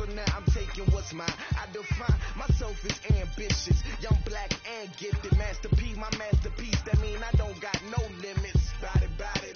so now I'm taking what's mine. I define myself as ambitious, young, black, and gifted. Masterpiece, my masterpiece, that mean I don't got no limits. Bout it,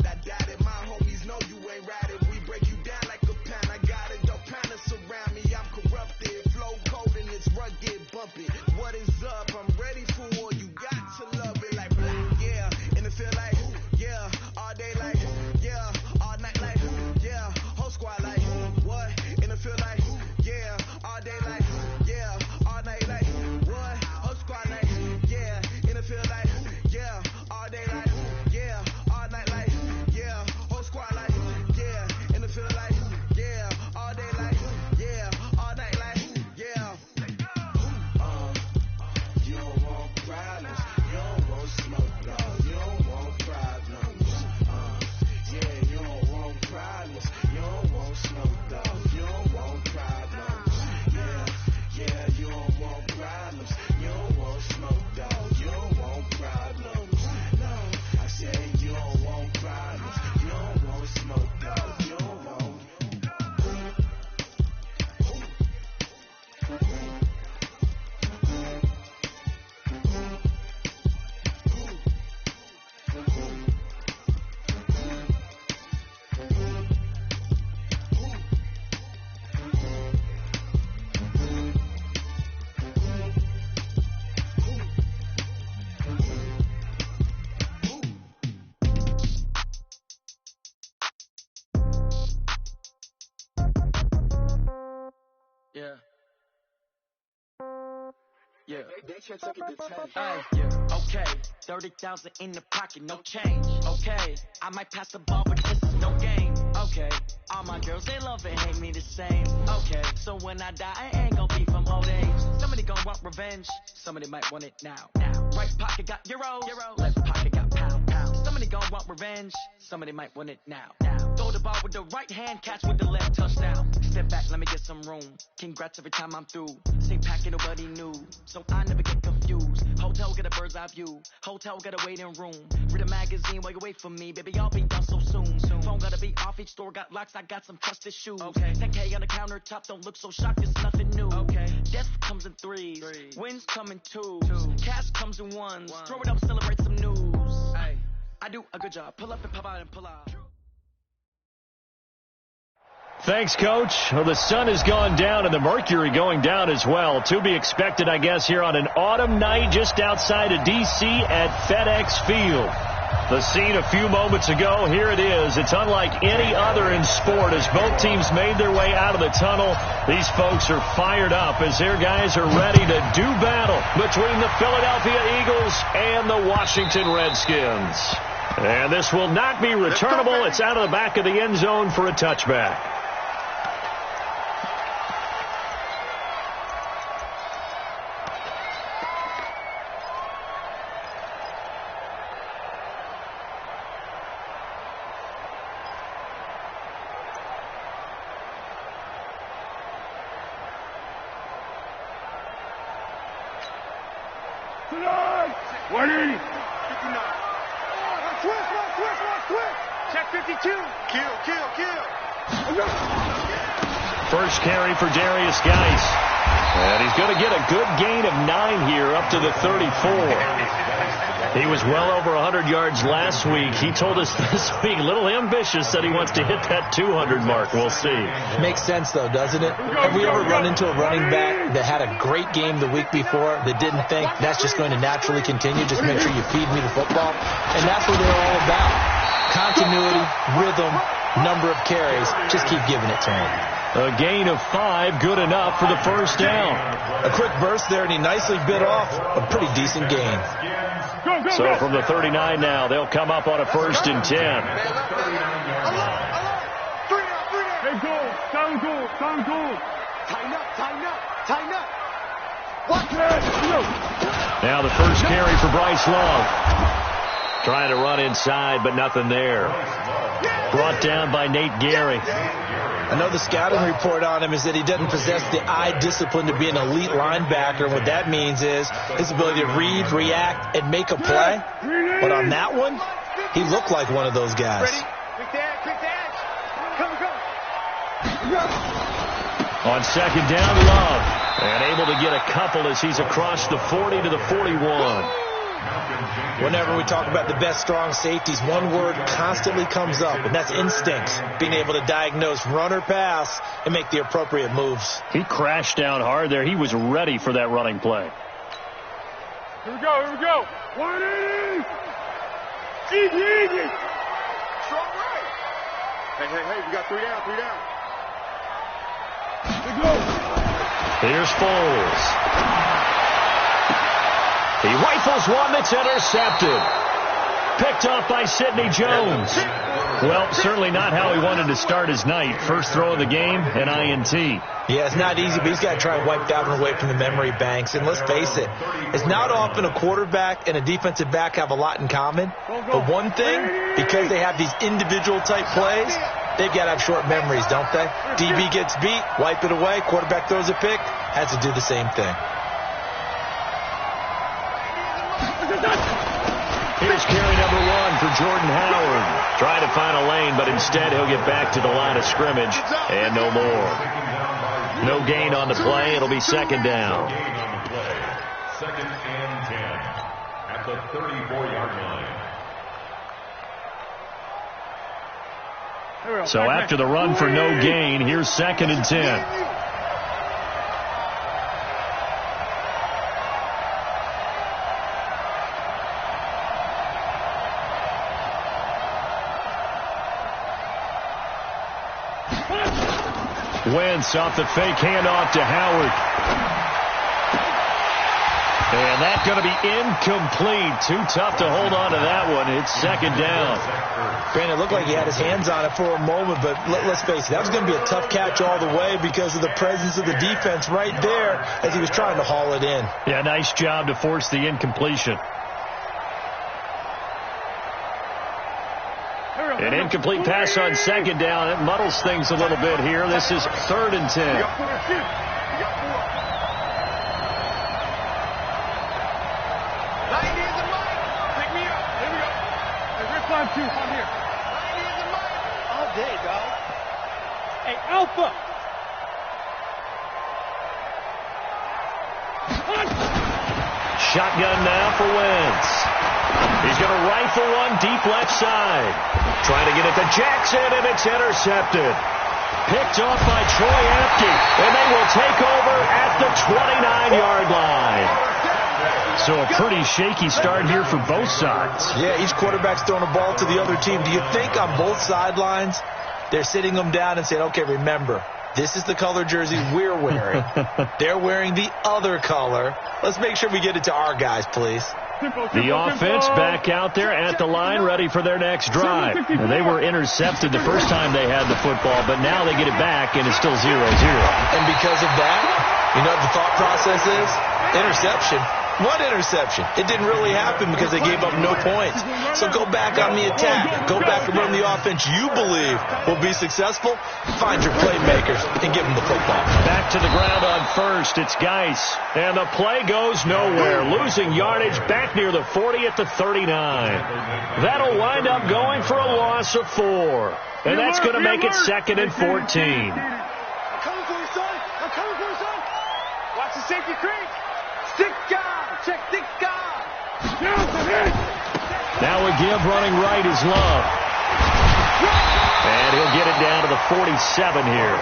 I doubt it. My homies know you ain't ratted. We break you down like a pound. I got it, don't pound us around me. I'm corrupted, flow cold and it's rugged, bumpy. What is up? I'm ready for all you got to love it like black, yeah. And it feel like, yeah, all day like, yeah, all night like, yeah, whole squad like, what? And it feel like, yeah, all day like, yeah, all night like, what? Whole squad like, yeah, and it feel like, yeah, all day like, yeah, all night like, yeah, whole squad like, yeah, and it feel like, yeah, all day like, yeah, all night like, yeah. You don't want problems, you don't want smoke, dog, you don't want problems. Yeah, you don't want problems, you don't want smoke, dog, you don't want problems. Yeah, you don't want problems, you don't want smoke, dog, you don't want problems. No, I said you don't want problems, you don't want smoke, dog, you don't want. Yeah. They should take it to 10. Yeah. Okay. 30,000 in the pocket, no change. Okay. I might pass the ball, but this is no game. Okay. All my girls, they love and hate me the same. Okay. So when I die, I ain't gonna be from old age. Somebody gonna want revenge. Somebody might want it now. Right pocket got euros. Left pocket got pound. Somebody gonna want revenge. Somebody might want it now. Throw the ball with the right hand, catch with the left, touchdown. Step back, let me get some room. Congrats every time I'm through. Same packet, nobody knew. So I never get confused. Hotel get a bird's eye view. Hotel got a waiting room. Read a magazine while you wait for me. Baby, I'll be done so soon. Phone gotta be off, each store got locks. I got some trusted shoes. Okay. 10K on the countertop, don't look so shocked, it's nothing new. Okay. Death comes in threes. Wins come in twos. Cash comes in ones. Throw it up, celebrate some news. Ay. I do a good job. Pull up and pop out and pull out. Thanks, Coach. Well, the sun has gone down and the mercury going down as well. To be expected, I guess, here on an autumn night just outside of D.C. at FedEx Field. The scene a few moments ago, here it is. It's unlike any other in sport as both teams made their way out of the tunnel. These folks are fired up as their guys are ready to do battle between the Philadelphia Eagles and the Washington Redskins. And this will not be returnable. It's out of the back of the end zone for a touchback. First carry for Darius Geis. And he's going to get a good gain of 9 here up to the 34. He was well over 100 yards last week. He told us this week, a little ambitious, that he wants to hit that 200 mark. We'll see. Makes sense, though, doesn't it? Have we ever run into a running back that had a great game the week before that didn't think that's just going to naturally continue? Just make sure you feed me the football. And that's what they're all about. Continuity, rhythm, number of carries. Just keep giving it to him. A gain of 5, good enough for the first down. A quick burst there, and he nicely bit off a pretty decent gain. So from the 39 now, they'll come up on a 1st and 10. Now the first carry for Bryce Love. Trying to run inside, but nothing there. Brought down by Nate Gary. I know the scouting report on him is that he doesn't possess the eye discipline to be an elite linebacker. And what that means is his ability to read, react, and make a play. But on that one, he looked like one of those guys. Ready? Quick to edge. Come. On second down, Love. And able to get a couple as he's across the 40 to the 41. Whenever we talk about the best strong safeties, one word constantly comes up, and that's instincts. Being able to diagnose run or pass and make the appropriate moves. He crashed down hard there. He was ready for that running play. Here we go, here we go. 180. Easy. Strong right. Hey, we got 3 down, 3 down. Here we go. Here's Foles. He rifles one that's intercepted. Picked off by Sidney Jones. Well, certainly not how he wanted to start his night. First throw of the game, an INT. Yeah, it's not easy, but he's got to try and wipe that one away from the memory banks. And let's face it, it's not often a quarterback and a defensive back have a lot in common. But one thing, because they have these individual type plays, they've got to have short memories, don't they? DB gets beat, wipe it away, quarterback throws a pick, has to do the same thing. Here's carry number 1 for Jordan Howard. Trying to find a lane, but instead he'll get back to the line of scrimmage and no more. No gain on the play. It'll be second down. Second and 10 at the 34-yard line. So after the run for no gain, here's second and 10. Wentz off the fake handoff to Howard. And that's going to be incomplete. Too tough to hold on to that one. It's second down. Brandon, it looked like he had his hands on it for a moment, but let's face it, that was going to be a tough catch all the way because of the presence of the defense right there as he was trying to haul it in. Yeah, nice job to force the incompletion. An incomplete pass on second down. It muddles things a little bit here. This is third and 10. Take me up. Here we go. Hey, we're climb 2. Come here. All day, dog. Hey, Alpha. Shotgun now for Wentz. He's going to rifle one deep left side. Trying to get it to Jackson, and it's intercepted. Picked off by Troy Apke, and they will take over at the 29-yard line. So a pretty shaky start here for both sides. Yeah, each quarterback's throwing a ball to the other team. Do you think on both sidelines they're sitting them down and saying, okay, remember, this is the color jersey we're wearing. They're wearing the other color. Let's make sure we get it to our guys, please. The offense back out there at the line, ready for their next drive. And they were intercepted the first time they had the football, but now they get it back, and it's still 0-0. And because of that, you know what the thought process is? Interception. What interception? It didn't really happen because they gave up no points. So go back on the attack. Go back and run the offense you believe will be successful. Find your playmakers and give them the football. Back to the ground on first. It's Geis. And the play goes nowhere. Losing yardage back near the 40 at the 39. That'll wind up going for a loss of 4. And that's going to make it second and 14. I'm coming for you, son. I'm coming for you, son. Watch the safety creep. Stick guy. Check stick guy. Now a give running right is Love. And he'll get it down to the 47 here.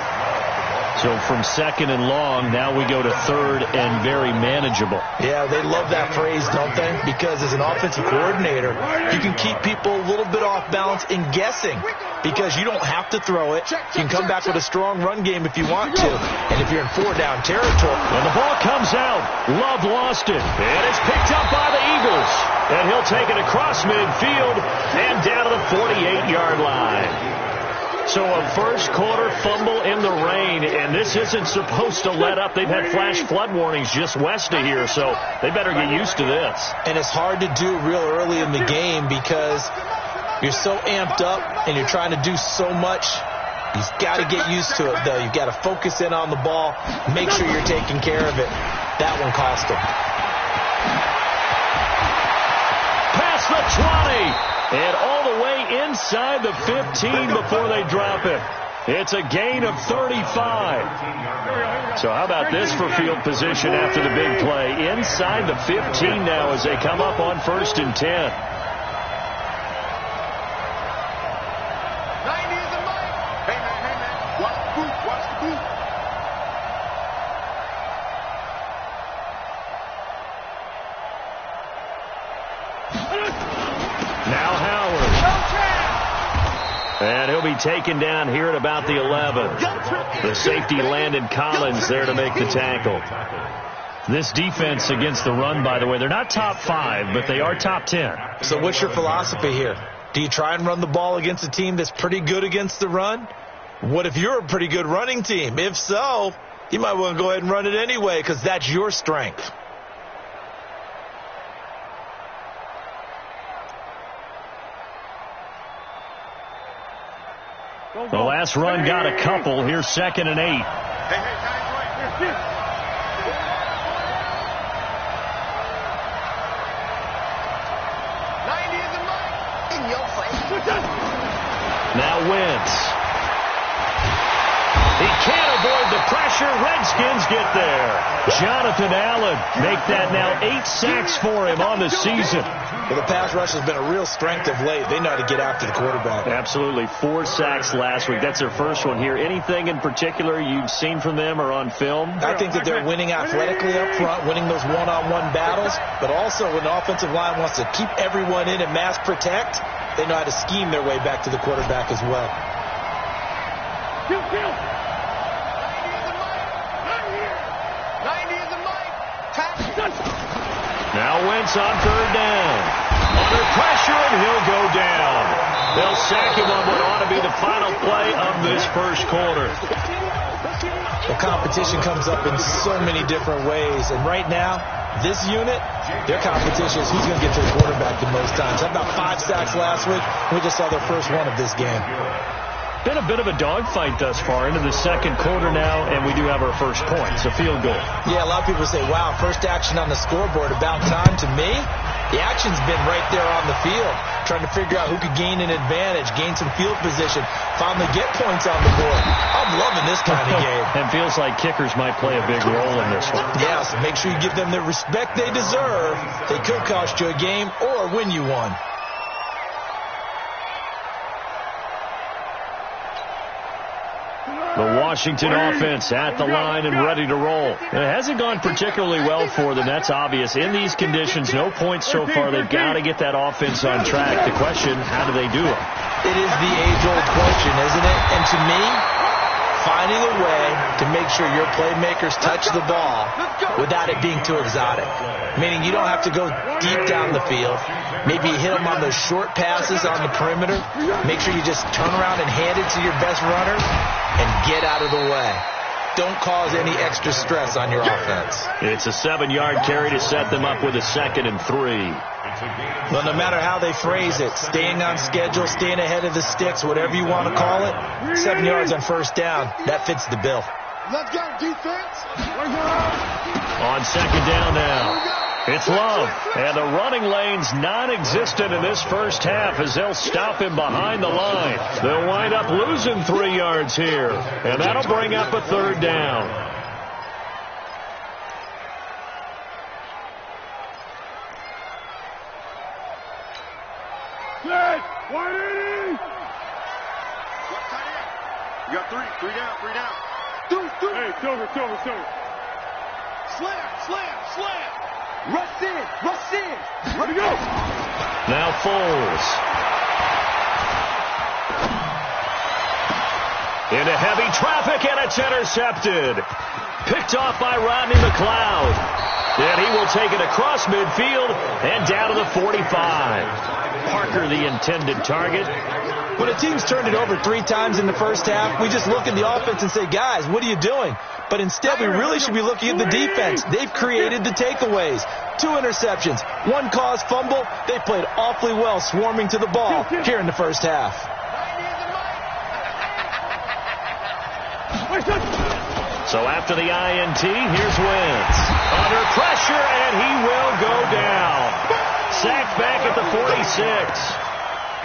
So from second and long, now we go to third and very manageable. Yeah, they love that phrase, don't they? Because as an offensive coordinator, you can keep people a little bit off balance in guessing because you don't have to throw it. You can come back with a strong run game if you want to. And if you're in 4-down territory. And the ball comes out. Love lost it. And it's picked up by the Eagles. And he'll take it across midfield and down to the 48-yard line. So a first quarter fumble in the rain, and this isn't supposed to let up. They've had flash flood warnings just west of here, so they better get used to this. And it's hard to do real early in the game because you're so amped up and you're trying to do so much. You've got to get used to it, though. You've got to focus in on the ball, make sure you're taking care of it. That one cost them. Past the 20. And all the way inside the 15 before they drop it. It's a gain of 35. So how about this for field position after the big play? Inside the 15 now as they come up on 1st and 10. And he'll be taken down here at about the 11. The safety Landon Collins there to make the tackle. This defense against the run, by the way, they're not top 5, but they are top 10. So what's your philosophy here? Do you try and run the ball against a team that's pretty good against the run? What if you're a pretty good running team? If so, you might want to go ahead and run it anyway because that's your strength. The last run got a couple. Here's 2nd and 8. Hey, now Wentz. He can't avoid the pressure. Redskins get there. Jonathan Allen make that now 8 sacks for him on the season. Well, the pass rush has been a real strength of late. They know how to get after the quarterback. Absolutely. 4 sacks last week. That's their first one here. Anything in particular you've seen from them or on film? I think that they're winning athletically up front, winning those one-on-one battles, but also when the offensive line wants to keep everyone in and mass protect, they know how to scheme their way back to the quarterback as well. Now Wentz on 3rd down. Under pressure, and he'll go down. They'll sack him on what ought to be the final play of this first quarter. Well, competition comes up in so many different ways, and right now, this unit, their competition is who's going to get to the quarterback the most times. How about 5 sacks last week? We just saw their first one of this game. Been a bit of a dogfight thus far into the second quarter now, and we do have our first point. So field goal. Yeah, a lot of people say, wow, first action on the scoreboard, about time. To me, the action's been right there on the field, trying to figure out who could gain an advantage, gain some field position, finally get points on the board. I'm loving this kind of game. And feels like kickers might play a big role in this one. Yeah, so make sure you give them the respect they deserve. They could cost you a game or win you one. The Washington offense at the line and ready to roll. It hasn't gone particularly well for them. That's obvious. In these conditions, no points so far. They've got to get that offense on track. The question, how do they do it? It is the age-old question, isn't it? And to me, finding a way to make sure your playmakers touch the ball without it being too exotic. Meaning you don't have to go deep down the field. Maybe you hit them on those short passes on the perimeter. Make sure you just turn around and hand it to your best runner and get out of the way. Don't cause any extra stress on your offense. It's a 7-yard carry to set them up with a 2nd and 3. Well, no matter how they phrase it, staying on schedule, staying ahead of the sticks, whatever you want to call it, 7 yards on first down, that fits the bill. Let's go, defense. On 2nd down now. It's Love, and the running lane's non-existent in this first half as they'll stop him behind the line. They'll wind up losing 3 yards here, and that'll bring up a 3rd down. Set, 180. You got 3 down. Two. Hey, Silver. Slam. Rush in. Ready to go. Now Foles. Into heavy traffic, and it's intercepted. Picked off by Rodney McLeod. And he will take it across midfield and down to the 45. Parker, the intended target. When a team's turned it over 3 times in the first half, we just look at the offense and say, guys, what are you doing? But instead, we really should be looking at the defense. They've created the takeaways. 2 interceptions, 1 caused fumble. They played awfully well swarming to the ball here in the first half. So after the INT, here's Wentz. Under pressure, and he will go down. Sacked back at the 46.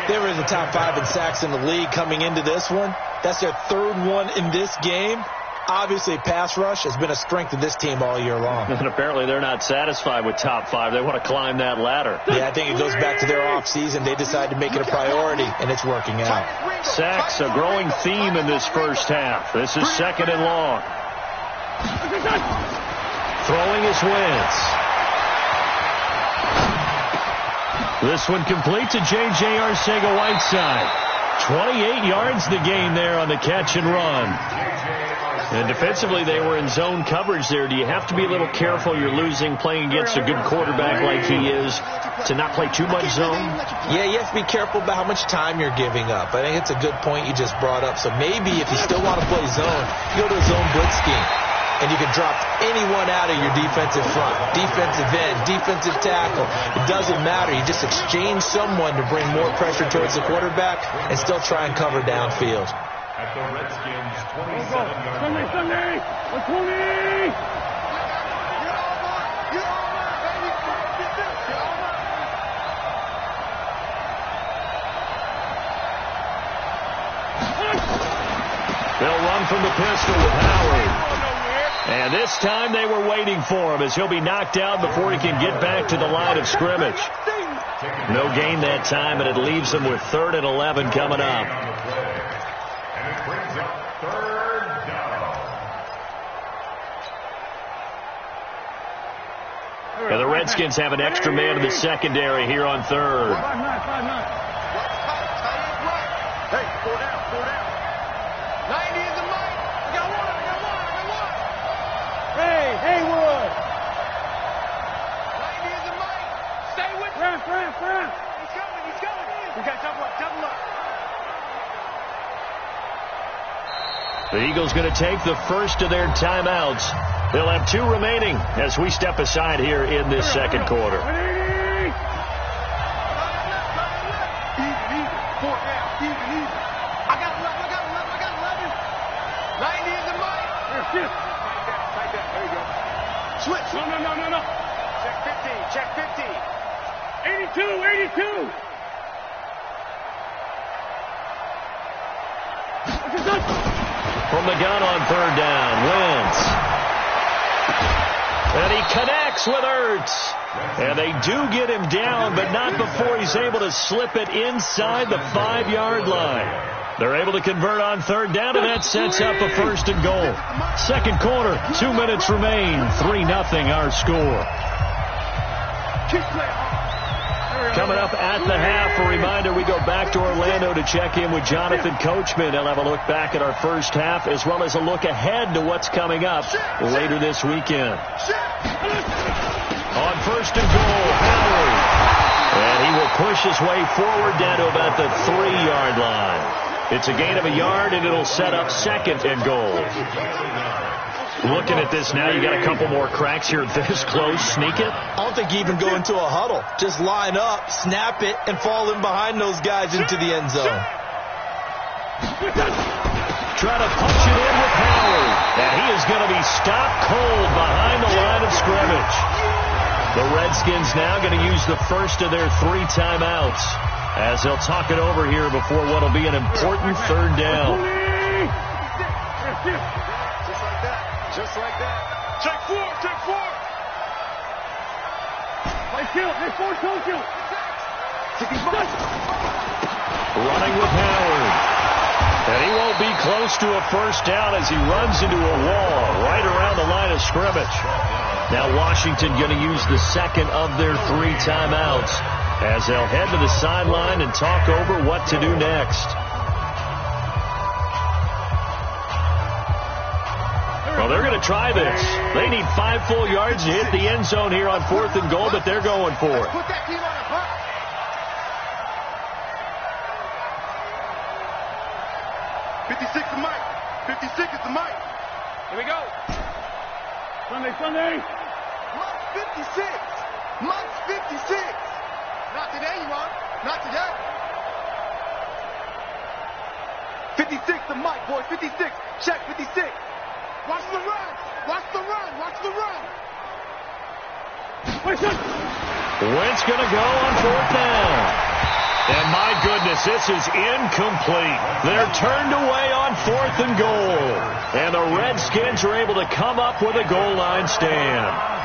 They were in the top 5 in sacks in the league coming into this one. That's their 3rd one in this game. Obviously, pass rush has been a strength of this team all year long. And apparently they're not satisfied with top 5. They want to climb that ladder. Yeah, I think it goes back to their offseason. They decided to make it a priority, and it's working out. Sacks, a growing theme in this first half. This is 2nd and long. Throwing is Wentz. This one complete to J.J. Arcega-Whiteside. 28 yards the gain there on the catch and run. And defensively, they were in zone coverage there. Do you have to be a little careful? You're losing playing against a good quarterback like he is to not play too much zone? Yeah, you have to be careful about how much time you're giving up. I think it's a good point you just brought up. So maybe if you still want to play zone, you go to a zone blitz scheme. And you can drop anyone out of your defensive front, defensive end, defensive tackle. It doesn't matter. You just exchange someone to bring more pressure towards the quarterback and still try and cover downfield. At the Redskins' 27-yard Sunday, 120. They'll run from the pistol with Howard. And this time they were waiting for him as he'll be knocked out before he can get back to the line of scrimmage. No gain that time, and it leaves them with 3rd and 11 coming up. And it brings up 3rd down. And the Redskins have an extra man in the secondary here on 3rd. Hey, 4 down. 90 is the mic. I got one. Hey, Haywood. 90 is the mic. Stay with me. He's coming. We got double up. The Eagles going to take the first of their timeouts. They'll have 2 remaining as we step aside here in this second quarter. Easy. 4 down. Easy. I got 11. 90 is the mic. Tight down. There you go. Switch. No. Check 15. 82. From the gun on 3rd down, Wentz. And he connects with Ertz. And they do get him down, but not before he's able to slip it inside the 5-yard line. They're able to convert on 3rd down, and that sets up a 1st and goal. Second quarter, 2 minutes remain. 3-0 our score. Coming up at the half, a reminder, we go back to Orlando to check in with Jonathan Coachman. He'll have a look back at our first half as well as a look ahead to what's coming up later this weekend. On 1st and goal, Howard. And he will push his way forward down to about the 3-yard line. It's a gain of a yard, and it'll set up 2nd and goal. Looking at this now, you got a couple more cracks here this close. Sneak it? I don't think you even go into a huddle. Just line up, snap it, and fall in behind those guys into the end zone. Try to punch it in with Howard. And he is going to be stopped cold behind the line of scrimmage. The Redskins now going to use the first of their 3 timeouts as they'll talk it over here before what will be an important 3rd down. Just like that. Check 4. Play kill. Hey, 4, don't kill. Running with Howard. And he won't be close to a 1st down as he runs into a wall right around the line of scrimmage. Now Washington going to use the 2nd of their 3 timeouts as they'll head to the sideline and talk over what to do next. Well, they're going to try this. They need 5 full yards to hit the end zone here on 4th and goal, but they're going for it. Put that team on a block. 56 is Mike. 56 is the Mike. Here we go. Sunday. Mike's 56. Mike's 56. Not today, you are. Not today. 56 to Mike, boys. 56. Check 56. Watch the run. Wentz going to go on 4th down. And my goodness, this is incomplete. They're turned away on 4th and goal. And the Redskins are able to come up with a goal line stand.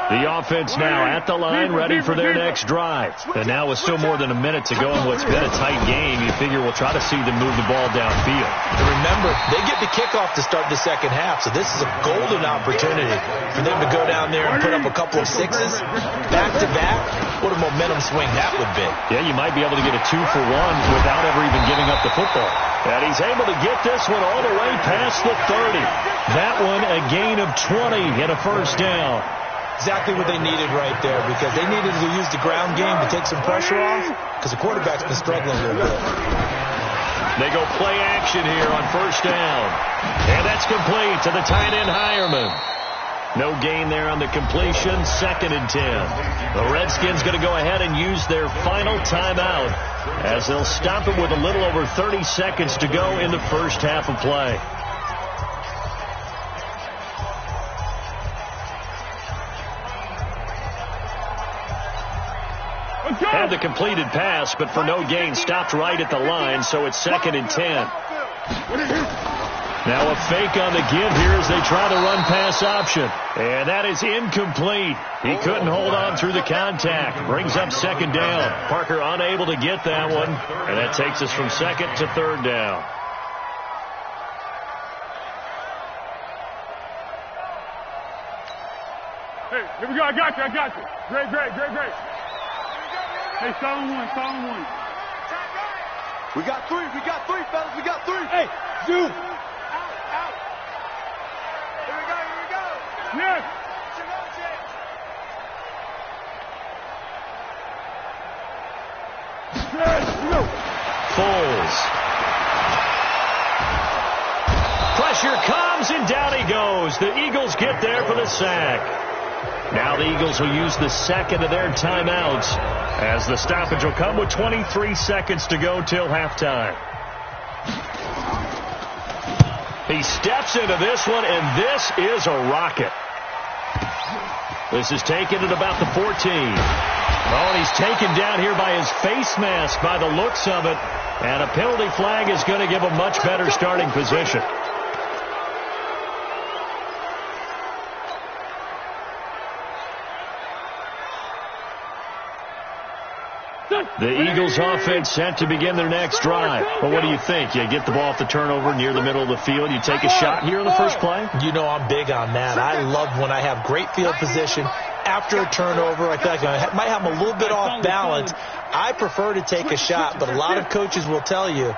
The offense now at the line, ready for their next drive. And now with still more than a minute to go in what's been a tight game, you figure we'll try to see them move the ball downfield. And remember, they get the kickoff to start the second half, so this is a golden opportunity for them to go down there and put up a couple of sixes back-to-back. What a momentum swing that would be. Yeah, you might be able to get a 2-for-1 without ever even giving up the football. And he's able to get this one all the way past the 30. That one a gain of 20 and a first down. Exactly what they needed right there, because they needed to use the ground game to take some pressure off, because the quarterback's been struggling a little bit. They go play action here on first down. And that's complete to the tight end Hireman. No gain there on the completion, 2nd and 10. The Redskins going to go ahead and use their final timeout as they'll stop it with a little over 30 seconds to go in the first half of play. Had the completed pass, but for no gain, stopped right at the line, so it's 2nd and 10. Now a fake on the give here as they try the run-pass option. And that is incomplete. He couldn't hold on through the contact. Brings up 2nd down. Parker unable to get that one, and that takes us from 2nd to 3rd down. Hey, here we go. I got you. Great. Hey, solid one. We got three, fellas. We got three. Hey, zoom. Out. Here we go. Yes. Foles. Pressure comes, and down he goes. The Eagles get there for the sack. Now the Eagles will use the second of their timeouts as the stoppage will come with 23 seconds to go till halftime. He steps into this one, and this is a rocket. This is taken at about the 14. Oh, and he's taken down here by his face mask by the looks of it. And a penalty flag is going to give a much better starting position. The Eagles offense set to begin their next drive. But what do you think? You get the ball off the turnover near the middle of the field. You take a shot here in the first play? You know I'm big on that. I love when I have great field position. After a turnover, I feel like I might have them a little bit off balance. I prefer to take a shot, but a lot of coaches will tell you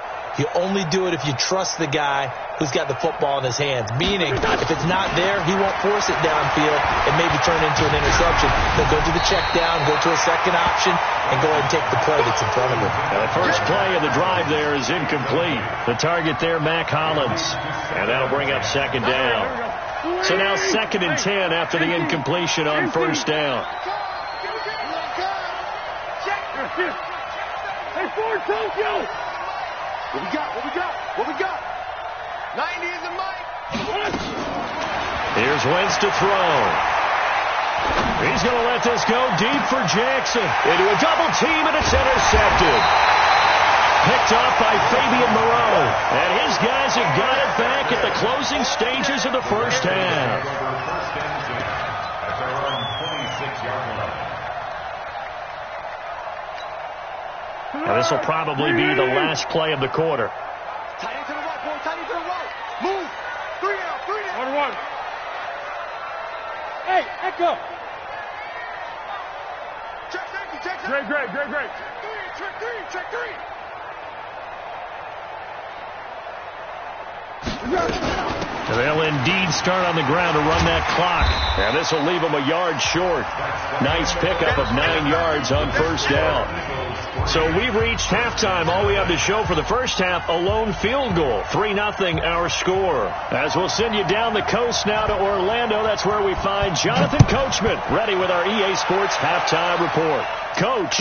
only do it if you trust the guy who's got the football in his hands. Meaning, if it's not there, he won't force it downfield and maybe turn into an interception. He'll go to the check down, go to a second option, and go ahead and take the play that's in front of him. Now the first play of the drive there is incomplete. The target there, Mac Hollins. And that'll bring up 2nd down. So now 2nd and 10 after the incompletion on first down. Hey, Ford, Tokyo! What we got? 90 is the mic. Here's Wentz to throw. He's going to let this go deep for Jackson. Into a double team, and it's intercepted. Picked off by Fabian Moreau. And his guys have got it back at the closing stages of the first half. Now this will probably be the last play of the quarter. Tight into the right, boy. Tight into the right. Move. 3 down. 1. Hey, Echo. Check safety. Great. Check 3. And they'll indeed start on the ground to run that clock. And this will leave them a yard short. Nice pickup of 9 yards on first down. So we've reached halftime. All we have to show for the first half, a lone field goal. 3-0 our score. As we'll send you down the coast now to Orlando, that's where we find Jonathan Coachman, ready with our EA Sports halftime report. Coach,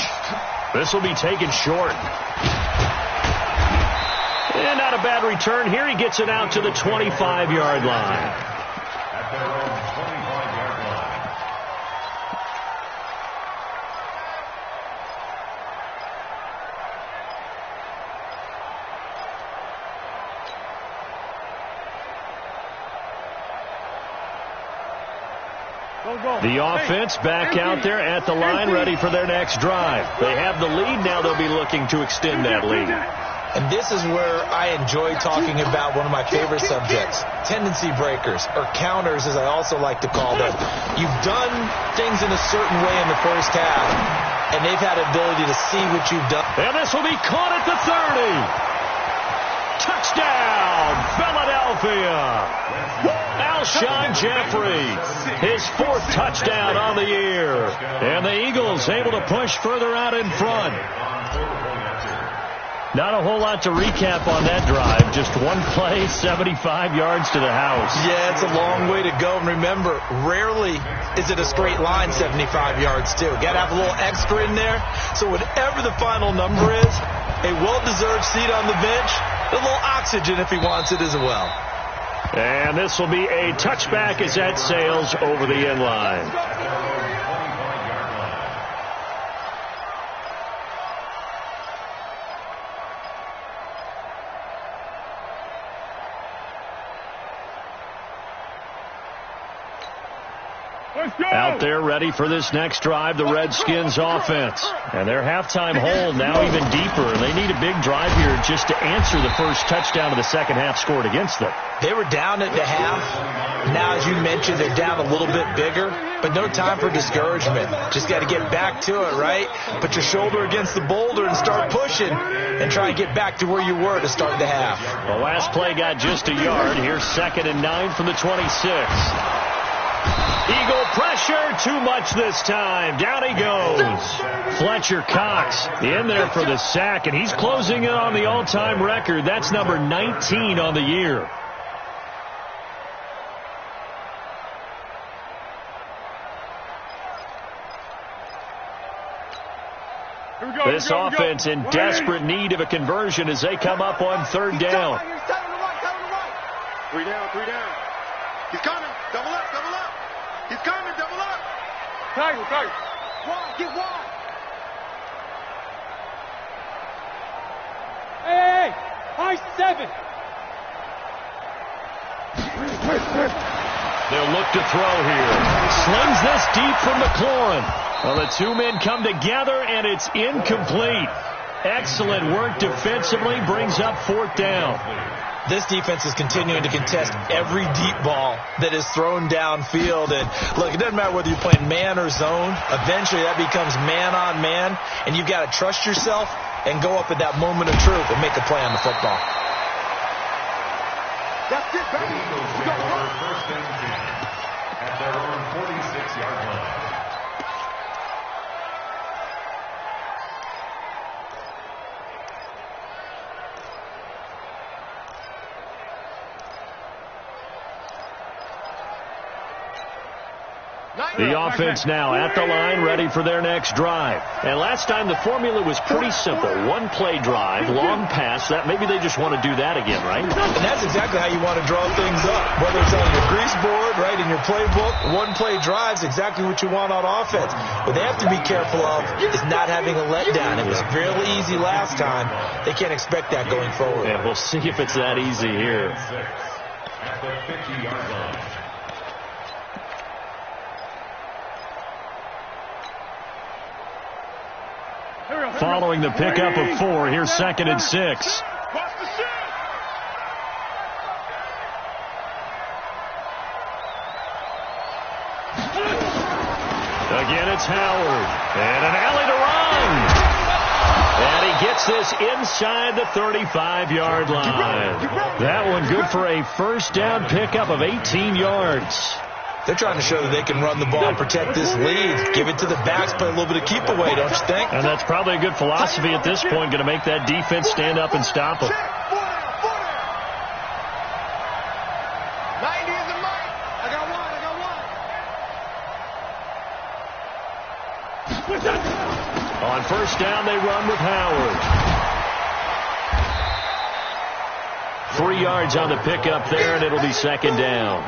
this will be taken short. And not a bad return here. He gets it out to the 25-yard line. At their own 25-yard line. The offense back out there at the line, ready for their next drive. They have the lead. Now they'll be looking to extend that lead. And this is where I enjoy talking about one of my favorite subjects, tendency breakers, or counters, as I also like to call them. You've done things in a certain way in the first half, and they've had the ability to see what you've done. And this will be caught at the 30. Touchdown, Philadelphia. Alshon Jeffrey, his 4th touchdown on the year. And the Eagles able to push further out in front. Not a whole lot to recap on that drive. Just one play, 75 yards to the house. Yeah, it's a long way to go. And remember, rarely is it a straight line 75 yards, too. Got to have a little extra in there. So whatever the final number is, a well-deserved seat on the bench, a little oxygen if he wants it as well. And this will be a touchback as that sails over the end line. Out there ready for this next drive, the Redskins offense. And their halftime hole now even deeper. And they need a big drive here just to answer the first touchdown of the second half scored against them. They were down at the half. Now, as you mentioned, they're down a little bit bigger. But no time for discouragement. Just got to get back to it, right? Put your shoulder against the boulder and start pushing. And try and get back to where you were to start the half. The last play got just a yard. Here's 2nd and 9 from the 26. Eagle pressure, too much this time. Down he goes. Fletcher Cox in there for the sack, and he's closing in on the all-time record. That's number 19 on the year. This offense in desperate need of a conversion as they come up on 3rd down. 3 down, 3 down. He's coming. Double up, double up. He's coming, double up. Tiger. Wide, get wide. Hey, high 7. They'll look to throw here. Slings this deep from McLaurin. Well, the two men come together, and it's incomplete. Excellent work defensively, brings up 4th down. This defense is continuing to contest every deep ball that is thrown downfield. And, look, it doesn't matter whether you're playing man or zone. Eventually, that becomes man-on-man, and you've got to trust yourself and go up at that moment of truth and make a play on the football. That's it, baby. Eagles go for 1st and 10 at their own 46-yard line. The offense now at the line, ready for their next drive. And last time the formula was pretty simple. 1-play drive, long pass. That maybe they just want to do that again, right? And that's exactly how you want to draw things up. Whether it's on your grease board, right, in your playbook, 1-play drive's exactly what you want on offense. What they have to be careful of is not having a letdown. It was fairly easy last time. They can't expect that going forward. Yeah, we'll see if it's that easy here. At the 50-yard line. Following the pickup of 4, here's 2nd and 6. Again, it's Howard. And an alley to run. And he gets this inside the 35-yard line. That one good for a 1st down pickup of 18 yards. They're trying to show that they can run the ball and protect this lead. Give it to the backs, play a little bit of keep away, don't you think? And that's probably a good philosophy at this point, going to make that defense stand up and stop them. 90 is the mic. I got one. On 1st down, they run with Howard. 3 yards on the pickup there, and it'll be second down.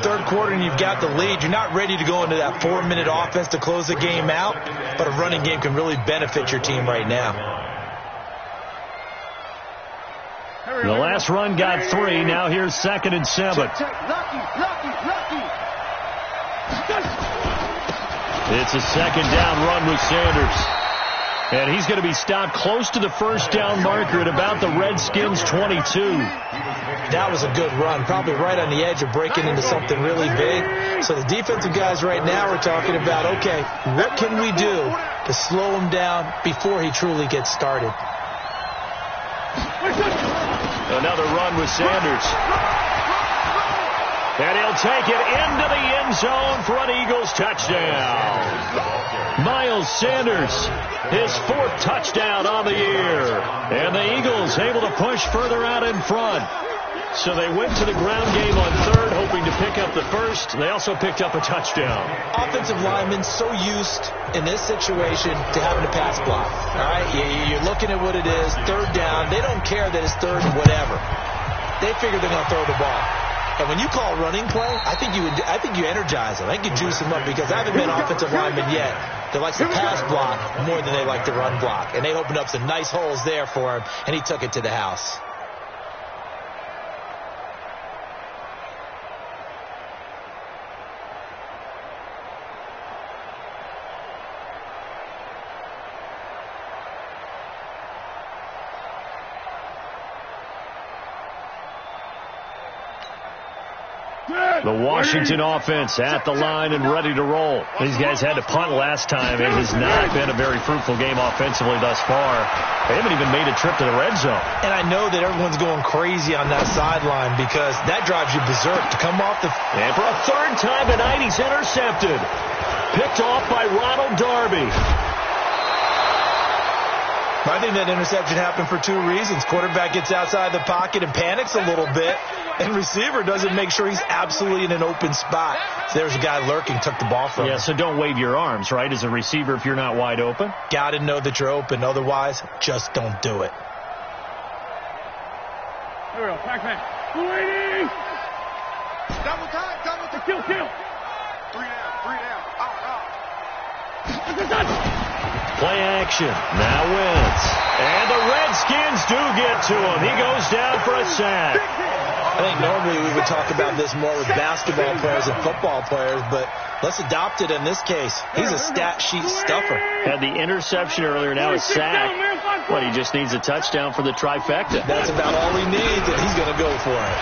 Third quarter, and you've got the lead. You're not ready to go into that 4-minute offense to close the game out, but a running game can really benefit your team right now. The last run got 3. Now here's 2nd and 7. It's a second down run with Sanders. And he's going to be stopped close to the first down marker at about the Redskins' 22. That was a good run, probably right on the edge of breaking into something really big. So the defensive guys right now are talking about, okay, what can we do to slow him down before he truly gets started? Another run with Sanders. And he'll take it into the end zone for an Eagles touchdown. Miles Sanders, his 4th touchdown on the year. And the Eagles able to push further out in front. So they went to the ground game on 3rd, hoping to pick up the 1st. They also picked up a touchdown. Offensive linemen so used in this situation to having to pass block. All right, you're looking at what it is, 3rd down. They don't care that it's 3rd and whatever. They figure they're going to throw the ball. And when you call running play, I think you energize them. I think you juice them up, because I haven't been offensive lineman yet that likes to pass block more than they like to run block. And they opened up some nice holes there for him, and he took it to the house. The Washington offense at the line and ready to roll. These guys had to punt last time. It has not been a very fruitful game offensively thus far. They haven't even made a trip to the red zone. And I know that everyone's going crazy on that sideline, because that drives you berserk to come off the... And for a 3rd time tonight, he's intercepted. Picked off by Ronald Darby. I think that interception happened for 2 reasons. Quarterback gets outside the pocket and panics a little bit, and receiver doesn't make sure he's absolutely in an open spot. So there's a guy lurking, took the ball from him. Yeah, so don't wave your arms, right, as a receiver if you're not wide open? Got to know that you're open. Otherwise, just don't do it. Here we go. Pac-Man. 280. Double time. Kill. 3 down. Out. Play action. Now Wentz. And the Redskins do get to him. He goes down for a sack. I think normally we would talk about this more with basketball players and football players, but let's adopt it in this case. He's a stat sheet stuffer. Had the interception earlier, now a sack. Well, he just needs a touchdown for the trifecta. That's about all he needs, and he's going to go for it.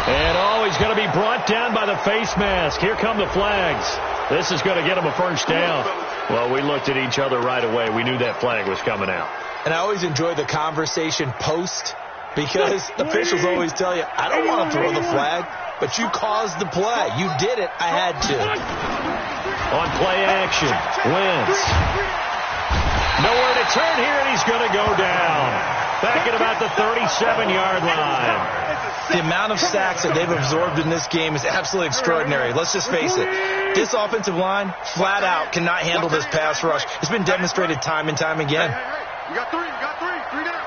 And he's going to be brought down by the face mask. Here come the flags. This is going to get him a 1st down. Well, we looked at each other right away. We knew that flag was coming out. And I always enjoy the conversation post, because officials always tell you, I don't want to throw the flag, but you caused the play. You did it. I had to. On play action, Wentz. Nowhere to turn here, and he's going to go down. Back at about the 37-yard line. The amount of sacks that they've absorbed in this game is absolutely extraordinary. Let's just face it. This offensive line, flat out, cannot handle this pass rush. It's been demonstrated time and time again. You got 3. 3 down.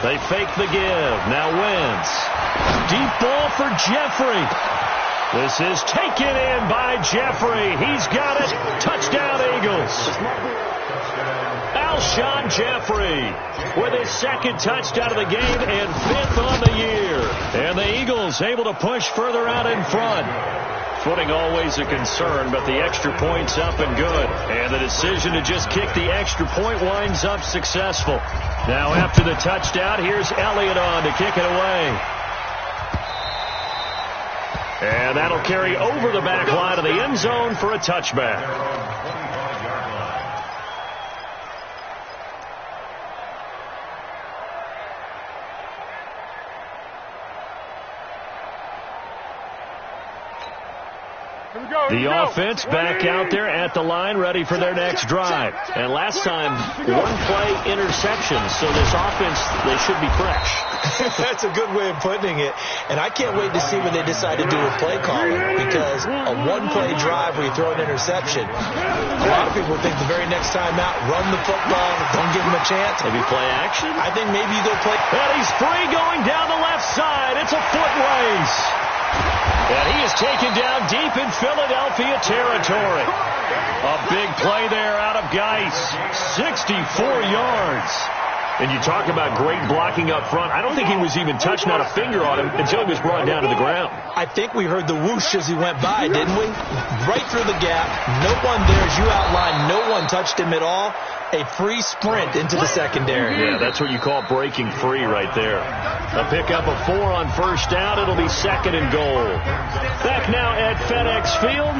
They fake the give. Now Wentz. Deep ball for Jeffrey. This is taken in by Jeffrey. He's got it. Touchdown, Eagles. Alshon Jeffrey with his 2nd touchdown of the game and 5th on the year. And the Eagles able to push further out in front. Footing always a concern, but the extra point's up and good. And the decision to just kick the extra point winds up successful. Now after the touchdown, here's Elliott on to kick it away. And that'll carry over the back line of the end zone for a touchback. The offense back out there at the line, ready for their next drive. And last time, 1 play interception, so this offense, they should be fresh. That's a good way of putting it. And I can't wait to see when they decide to do a play calling, because a one-play drive where you throw an interception, a lot of people think the very next time out, run the football, don't give them a chance. Maybe play action? I think maybe you go play. And he's free going down the left side. It's a foot race. And he is taken down deep in Philadelphia territory. A big play there out of Geis. 64 yards. And you talk about great blocking up front. I don't think he was even touched, not a finger on him, until he was brought down to the ground. I think we heard the whoosh as he went by, didn't we? Right through the gap. No one there, as you outlined. No one touched him at all. A free sprint into the secondary. Yeah, that's what you call breaking free right there. A pickup of 4 on first down. It'll be 2nd and goal. Back now at FedEx Field.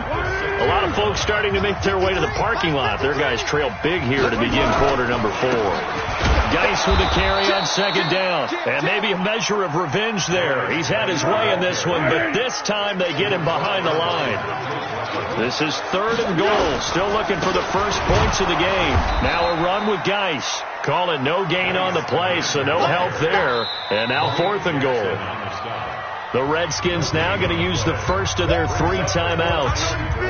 A lot of folks starting to make their way to the parking lot. Their guys trail big here to begin quarter number 4. Geis with a carry on 2nd down. And maybe a measure of revenge there. He's had his way in this one, but this time they get him behind the line. This is 3rd and goal. Still looking for the first points of the game. Now a run with Geis. Call it no gain on the play, so no help there. And now 4th and goal. The Redskins now going to use the first of their 3 timeouts.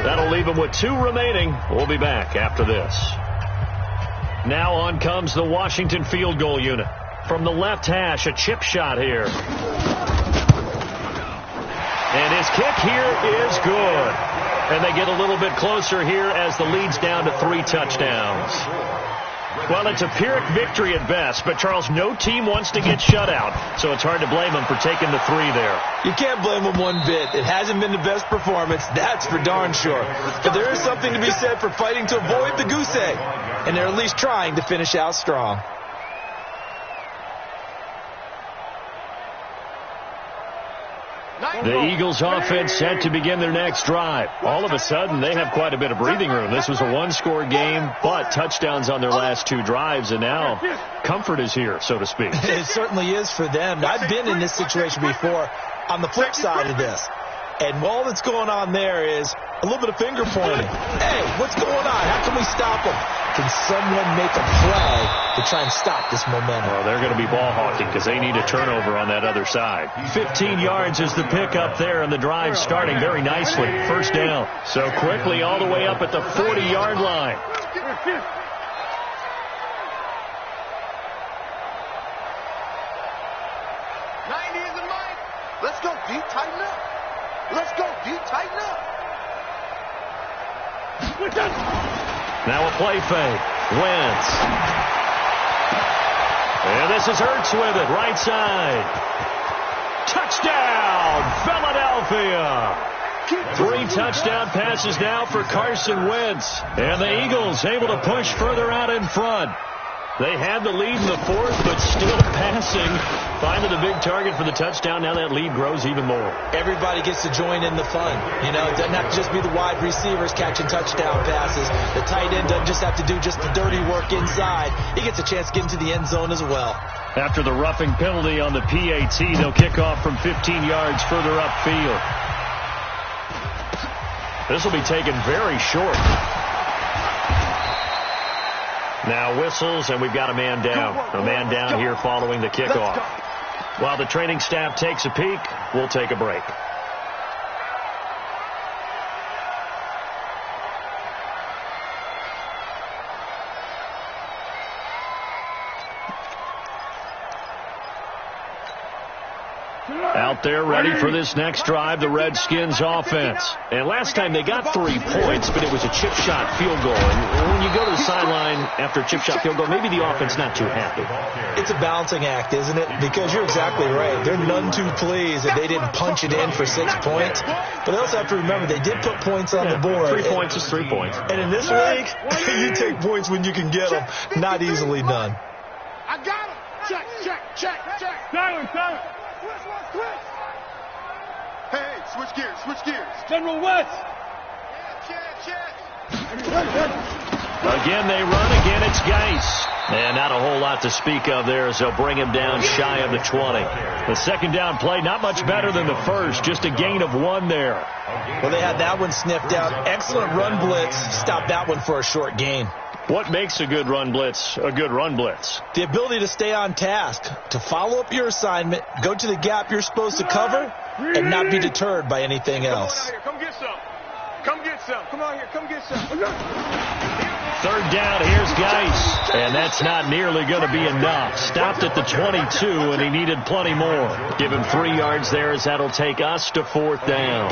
That'll leave them with 2 remaining. We'll be back after this. Now on comes the Washington field goal unit. From the left hash, a chip shot here. And his kick here is good. And they get a little bit closer here as the lead's down to 3 touchdowns. Well, it's a Pyrrhic victory at best, but, Charles, no team wants to get shut out, so it's hard to blame them for taking the 3 there. You can't blame them one bit. It hasn't been the best performance, that's for darn sure. But there is something to be said for fighting to avoid the goose egg, and they're at least trying to finish out strong. The Eagles offense set to begin their next drive. All of a sudden, they have quite a bit of breathing room. This was a 1-score game, but touchdowns on their last 2 drives, and now comfort is here, so to speak. It certainly is for them. I've been in this situation before on the flip side of this. And all that's going on there is a little bit of finger pointing. Hey, what's going on? How can we stop them? Can someone make a play to try and stop this momentum? Well, they're going to be ball hawking because they need a turnover on that other side. 15 yards is the pickup there, and the drive starting very nicely. First down. So quickly all the way up at the 40-yard line. Let's go deep, tighten up. Let's go deep, tighten up. Now a play fake. Wentz. And this is Hurts with it. Right side. Touchdown, Philadelphia. 3 touchdown passes now for Carson Wentz. And the Eagles able to push further out in front. They had the lead in the 4th, but still passing. Finding a big target for the touchdown. Now that lead grows even more. Everybody gets to join in the fun. You know, it doesn't have to just be the wide receivers catching touchdown passes. The tight end doesn't just have to do just the dirty work inside. He gets a chance to get into the end zone as well. After the roughing penalty on the PAT, they'll kick off from 15 yards further upfield. This will be taken very short. Now whistles, and we've got a man down. A man down here following the kickoff. While the training staff takes a peek, we'll take a break. Out there ready for this next drive, the Redskins offense. And last time they got 3 points, but it was a chip shot field goal. And when you go to the sideline after a chip shot field goal, maybe the offense not too happy. It's a balancing act, isn't it? Because you're exactly right. They're none too pleased that they didn't punch it in for 6 points. But they also have to remember they did put points on the board. 3 points is 3 points. And in this league, you take points when you can get them. Not easily done. I got him. Check, check, check, check. Silence. Hey, switch gears. General West. Check. Again they run. Again it's Geis. And not a whole lot to speak of there as they'll bring him down shy of the 20. The second down play, not much better than the first, just a gain of 1 there. Well, they had that one sniffed out. Excellent run blitz. Stopped that one for a short gain. What makes a good run blitz a good run blitz? The ability to stay on task, to follow up your assignment, go to the gap you're supposed to cover, and not be deterred by anything else. Come get some. Come get some. Come on here. Come get some. Third down, here's Geis. And that's not nearly going to be enough. Stopped at the 22, and he needed plenty more. Give him 3 yards there as that'll take us to 4th down.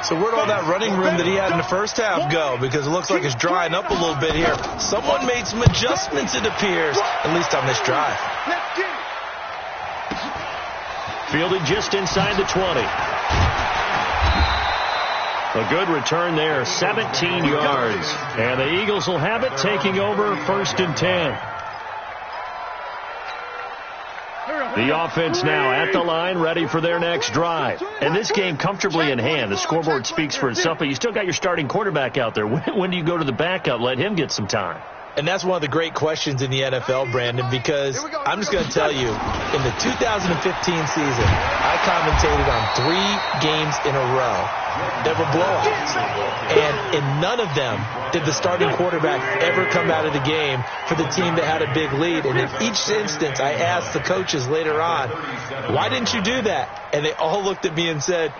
So where'd all that running room that he had in the first half go? Because it looks like it's drying up a little bit here. Someone made some adjustments, it appears, at least on this drive. Fielded just inside the 20. A good return there, 17 yards. And the Eagles will have it, taking over 1st and 10. The offense now at the line, ready for their next drive. And this game comfortably in hand. The scoreboard speaks for itself, but you still got your starting quarterback out there. When do you go to the backup? Let him get some time. And that's one of the great questions in the NFL, Brandon, because I'm just going to tell you, in the 2015 season, I commentated on 3 games in a row that were blowouts. And in none of them did the starting quarterback ever come out of the game for the team that had a big lead. And in each instance, I asked the coaches later on, why didn't you do that? And they all looked at me and said,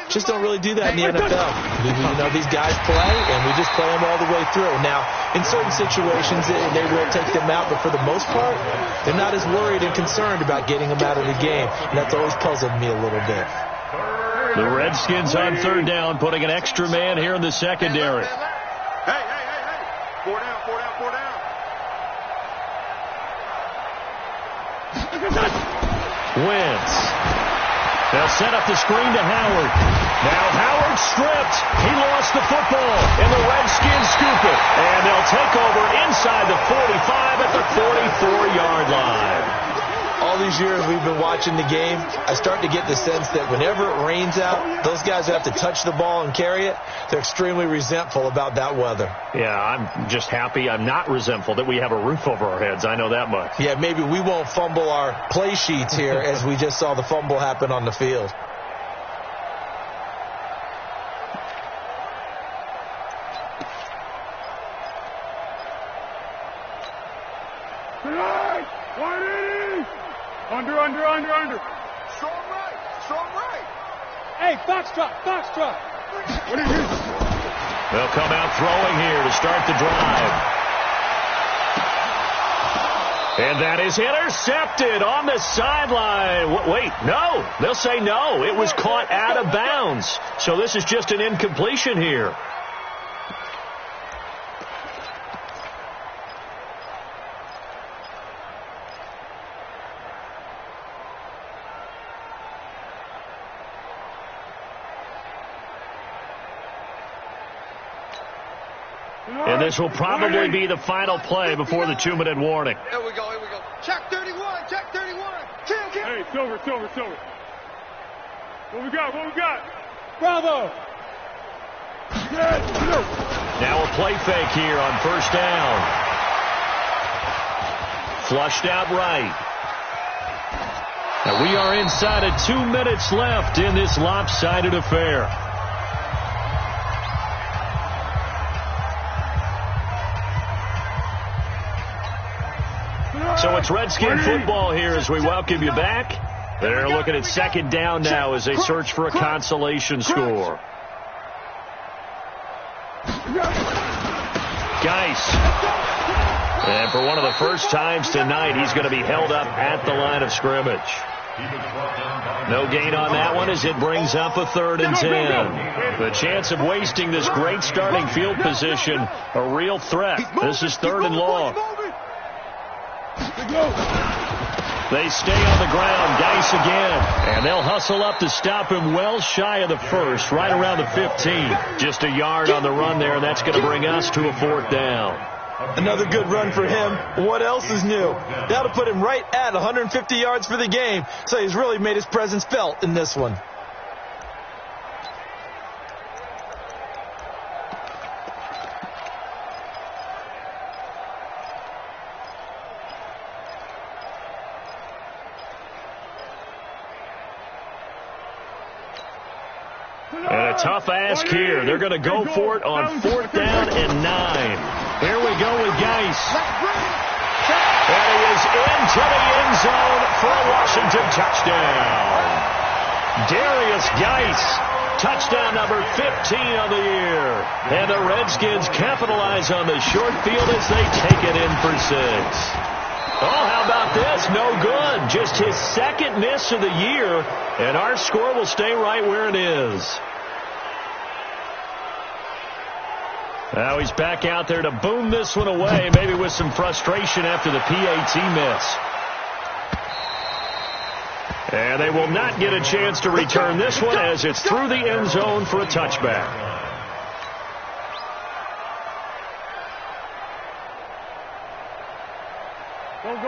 just don't really do that in the NFL. You know, these guys play, and we just play them all the way through. Now, in certain situations, they will take them out, but for the most part, they're not as worried and concerned about getting them out of the game, and that's always puzzled me a little bit. The Redskins on 3rd down, putting an extra man here in the secondary. Hey. 4 down. Wentz. They'll set up the screen to Howard. Now Howard stripped. He lost the football, and the Redskins scoop it. And they'll take over inside the 45 at the 44-yard line. All these years we've been watching the game, I start to get the sense that whenever it rains out, those guys who have to touch the ball and carry it, they're extremely resentful about that weather. Yeah, I'm just happy I'm not resentful that we have a roof over our heads. I know that much. Yeah, maybe we won't fumble our play sheets here as we just saw the fumble happen on the field. Under. Strong right. Hey, foxtrot. What is this? They'll come out throwing here to start the drive. And that is intercepted on the sideline. Wait, no. They'll say no. It was caught out of bounds. So this is just an incompletion here. And this will probably be the final play before the 2-minute warning. Here we go. Check 31. Hey, Silver. What we got? Bravo. Now a play fake here on 1st down. Flushed out right. Now we are inside of 2 minutes left in this lopsided affair. So it's Redskin football here as we welcome you back. They're looking at 2nd down now as they search for a consolation score. Geis. And for one of the first times tonight, he's going to be held up at the line of scrimmage. No gain on that one as it brings up a 3rd and 10. The chance of wasting this great starting field position, a real threat. This is 3rd and long. They stay on the ground. Geis again. And they'll hustle up to stop him well shy of the 1st, right around the 15. Just a yard on the run there, and that's going to bring us to a 4th down. Another good run for him. What else is new? That'll put him right at 150 yards for the game, so he's really made his presence felt in this one. tough ask here. They're going to go for it on 4th down and 9. Here we go with Geis. And he is into the end zone for a Washington touchdown. Darius Geis, touchdown number 15 of the year. And the Redskins capitalize on the short field as they take it in for 6. Oh, how about this? No good. Just his second miss of the year, and our score will stay right where it is. Now he's back out there to boom this one away, maybe with some frustration after the PAT miss. And they will not get a chance to return this one as it's through the end zone for a touchback.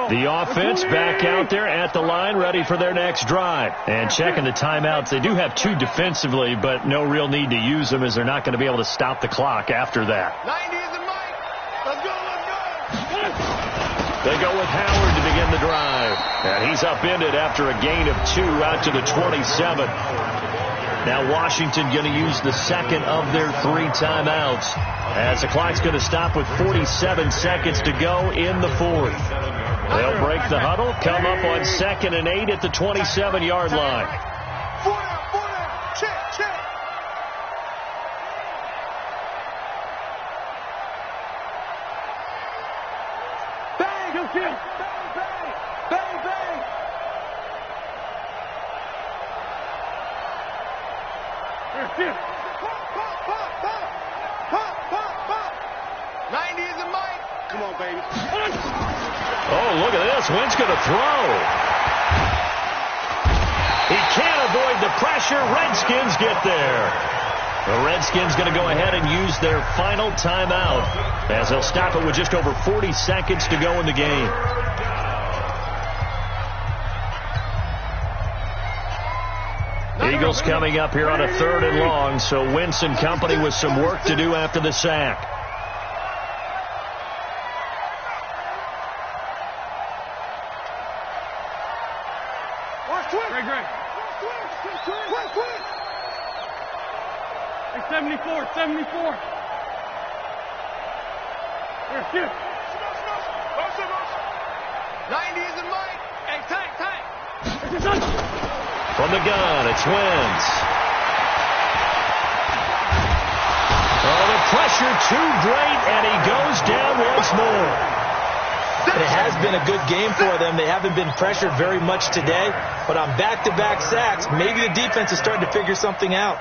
The offense back out there at the line, ready for their next drive. And checking the timeouts. They do have 2 defensively, but no real need to use them as they're not going to be able to stop the clock after that. 90 is the mic. Let's go, let's go. They go with Howard to begin the drive. And he's upended after a gain of 2 out to the 27. Now Washington going to use the second of their 3 timeouts as the clock's going to stop with 47 seconds to go in the 4th. They'll break the huddle, come up on 2nd and 8 at the 27-yard line. 4 down. Check. Bang, go kill. Bang. Here, Pop. 90 is the mic. Come on, baby. Oh, look at this. Wentz going to throw. He can't avoid the pressure. Redskins get there. The Redskins going to go ahead and use their final timeout as they'll stop it with just over 40 seconds to go in the game. Eagles coming up here on a 3rd and long, so Wentz and company with some work to do after the sack. Greg. 74. Here, shoot. 90 is the mic. Hey, tight. From the gun, it's Wentz. Oh, the pressure too great, and he goes down once more. It has been a good game for them. They haven't been pressured very much today, but on back-to-back sacks, maybe the defense is starting to figure something out.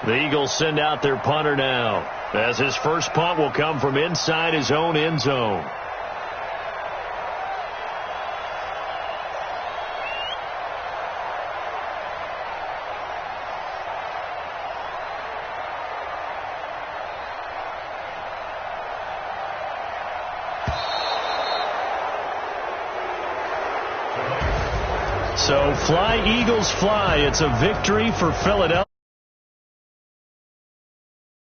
The Eagles send out their punter now, as his first punt will come from inside his own end zone. So fly, Eagles, fly. It's a victory for Philadelphia.